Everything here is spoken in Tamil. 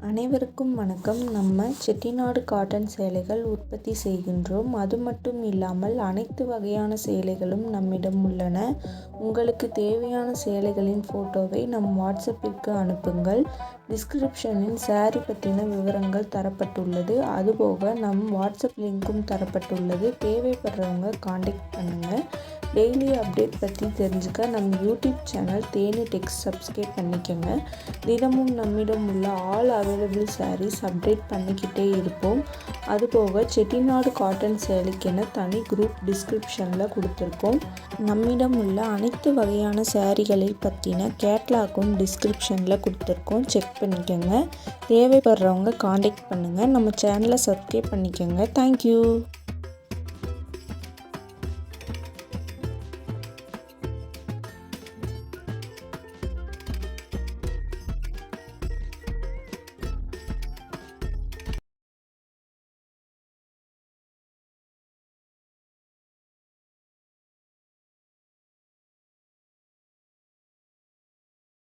அனைவருக்கும் வணக்கம். நம்ம செட்டிநாடு காட்டன் சேலைகள் உற்பத்தி செய்கின்றோம். அது மட்டும் இல்லாமல் அனைத்து வகையான சேலைகளும் நம்மிடம் உள்ளன. உங்களுக்கு தேவையான சேலைகளின் ஃபோட்டோவை நம் வாட்ஸ்அப்பிற்கு அனுப்புங்கள். டிஸ்கிரிப்ஷனில் சாரி பற்றின விவரங்கள் தரப்பட்டுள்ளது. அதுபோக நம் வாட்ஸ்அப் லிங்க்கும் தரப்பட்டுள்ளது. தேவைப்படுறவங்க காண்டாக்ட் பண்ணுங்கள். டெய்லி அப்டேட் பற்றி தெரிஞ்சுக்க நம்ம யூடியூப் சேனல் தேனி டெக்ஸ் சப்ஸ்கிரைப் பண்ணிக்கோங்க. தினமும் நம்மிடம் உள்ள ஆல் அவைலபிள் சாரீஸ் அப்டேட் பண்ணிக்கிட்டே இருப்போம். அதுபோக செட்டிநாடு காட்டன் சேலைக்கென தனி குரூப் டிஸ்கிரிப்ஷனில் கொடுத்துருக்கோம். நம்மிடம் உள்ள அனைத்து வகையான சாரீகளை பற்றின கேட்லாக்கும் டிஸ்கிரிப்ஷனில் கொடுத்துருக்கோம். செக் பண்ணிக்கோங்க. தேவைப்படுறவங்க காண்டாக்ட் பண்ணுங்கள். நம்ம சேனலை சப்ஸ்கிரைப் பண்ணிக்கோங்க. தேங்க்யூ.